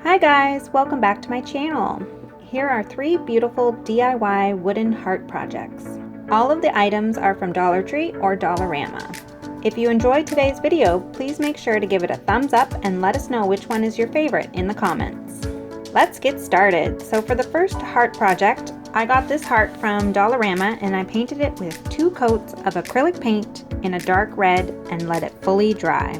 Hi guys, welcome back to my channel. Here are 3 beautiful DIY wooden heart projects. All of the items are from Dollar Tree or Dollarama. If you enjoyed today's video, please make sure to give it a thumbs up and let us know which one is your favorite in the comments. Let's get started. So for the first heart project, I got this heart from Dollarama and I painted it with 2 coats of acrylic paint in a dark red and let it fully dry.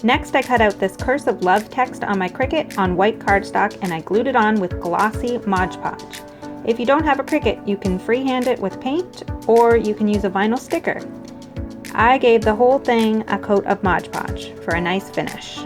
Next, I cut out this curse of love text on my Cricut on white cardstock and I glued it on with glossy Mod Podge. If you don't have a Cricut, you can freehand it with paint or you can use a vinyl sticker. I gave the whole thing a coat of Mod Podge for a nice finish.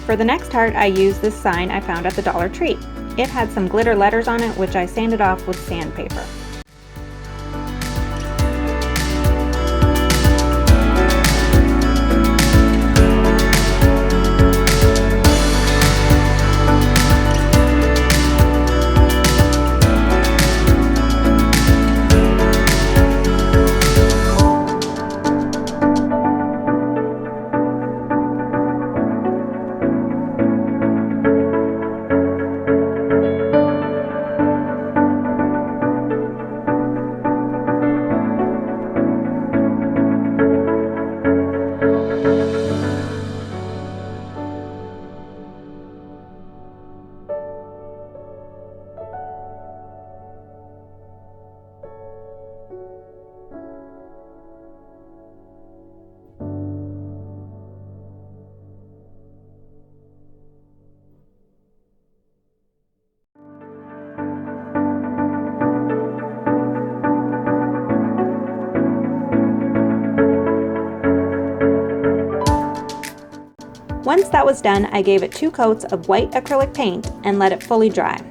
For the next heart, I used this sign I found at the Dollar Tree. It had some glitter letters on it, which I sanded off with sandpaper. Once that was done, I gave it 2 coats of white acrylic paint and let it fully dry.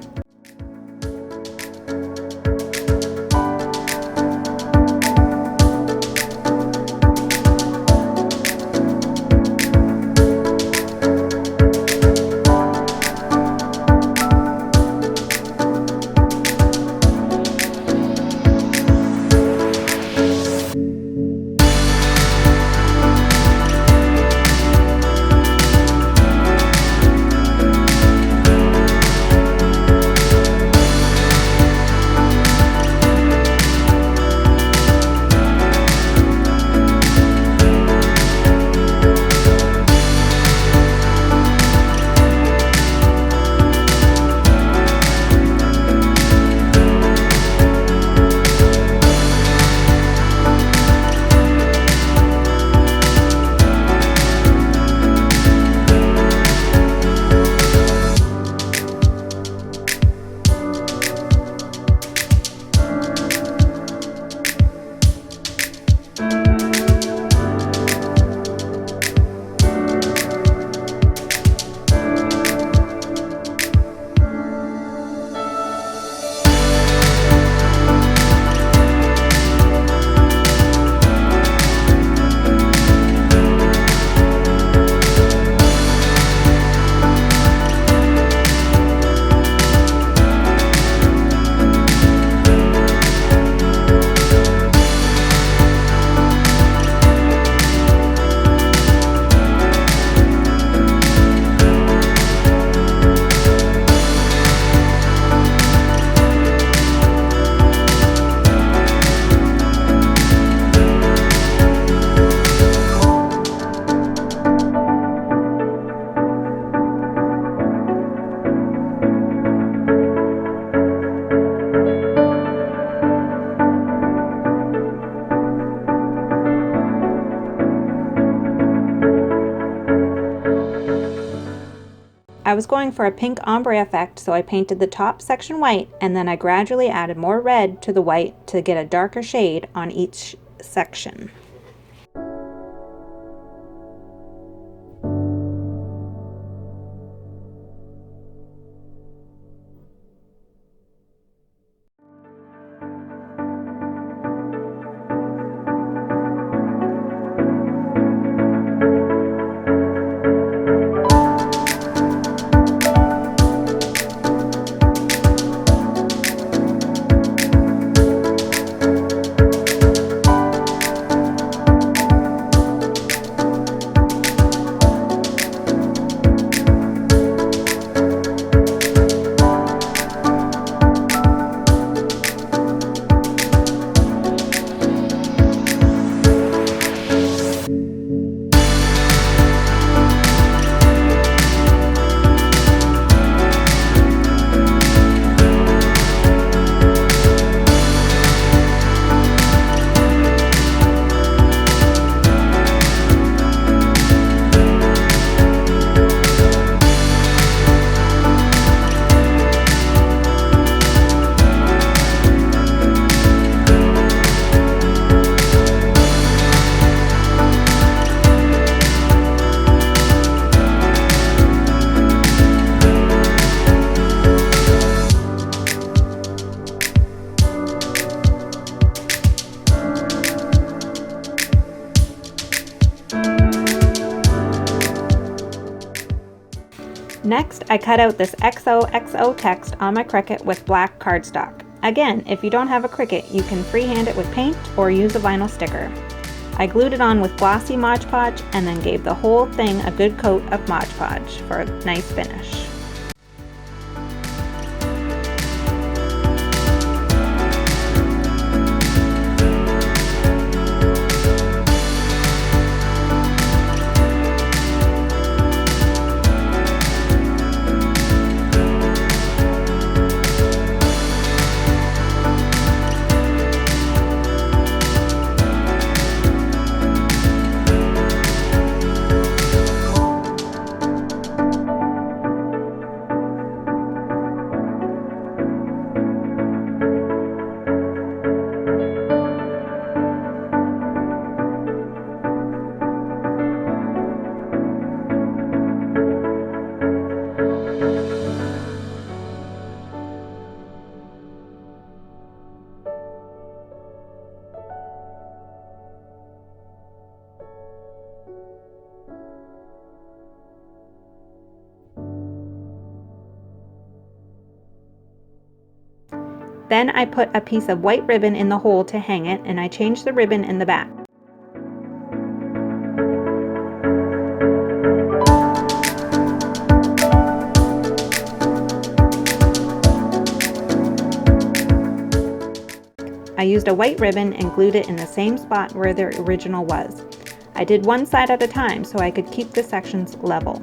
I was going for a pink ombre effect, so I painted the top section white, and then I gradually added more red to the white to get a darker shade on each section. Next, I cut out this XOXO text on my Cricut with black cardstock. Again, if you don't have a Cricut, you can freehand it with paint or use a vinyl sticker. I glued it on with glossy Mod Podge and then gave the whole thing a good coat of Mod Podge for a nice finish. Then I put a piece of white ribbon in the hole to hang it, and I changed the ribbon in the back. I used a white ribbon and glued it in the same spot where the original was. I did one side at a time so I could keep the sections level.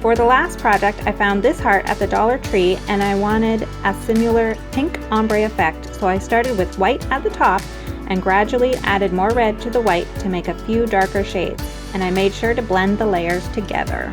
For the last project, I found this heart at the Dollar Tree and I wanted a similar pink ombre effect, so I started with white at the top and gradually added more red to the white to make a few darker shades, and I made sure to blend the layers together.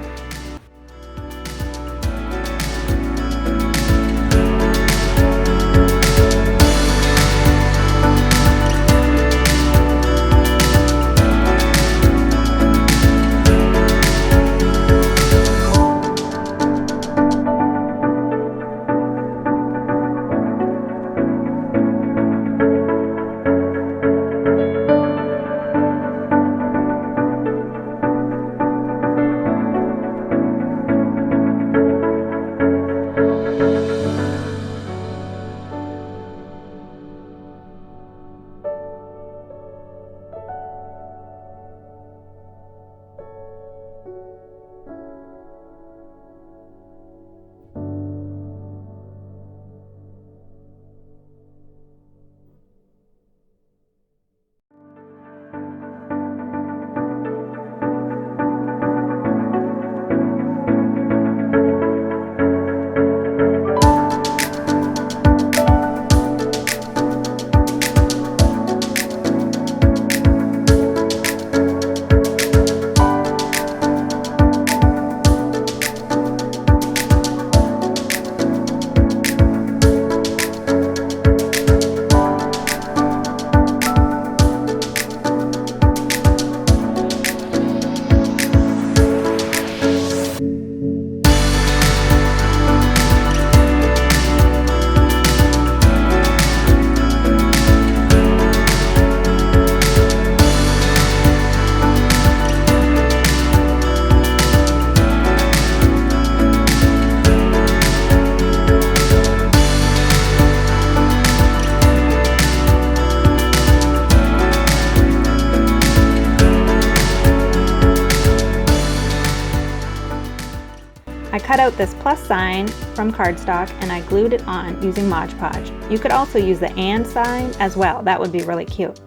I cut out this plus sign from cardstock and I glued it on using Mod Podge. You could also use the and sign as well, that would be really cute.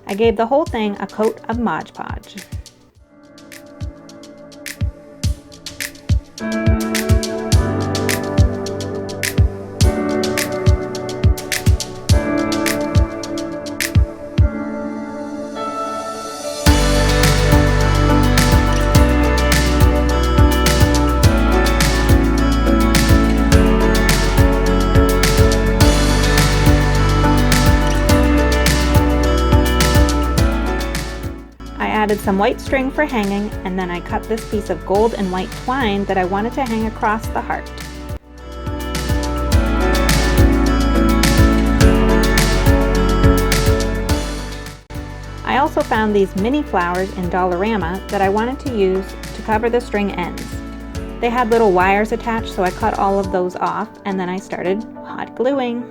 I gave the whole thing a coat of Mod Podge. I added some white string for hanging, and then I cut this piece of gold and white twine that I wanted to hang across the heart. I also found these mini flowers in Dollarama that I wanted to use to cover the string ends. They had little wires attached, so I cut all of those off, and then I started hot gluing.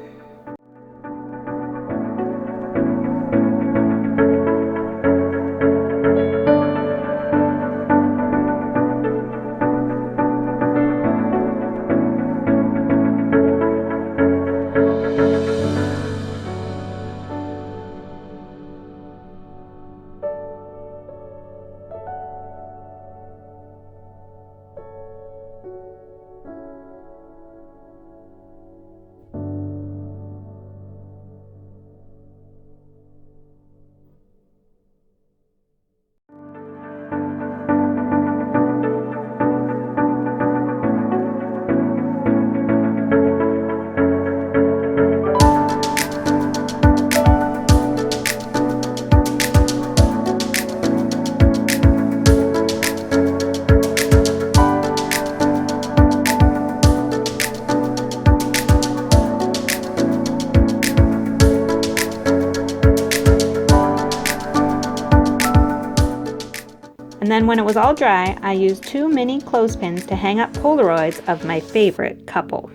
Then when it was all dry, I used 2 mini clothespins to hang up Polaroids of my favorite couple.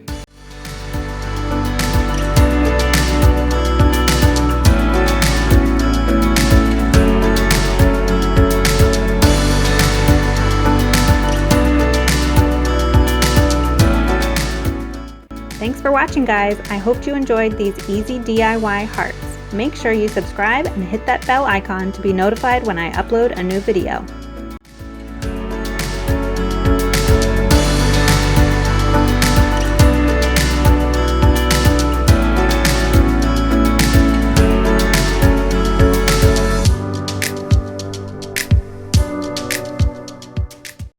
Thanks for watching, guys. I hope you enjoyed these easy DIY hearts. Make sure you subscribe and hit that bell icon to be notified when I upload a new video.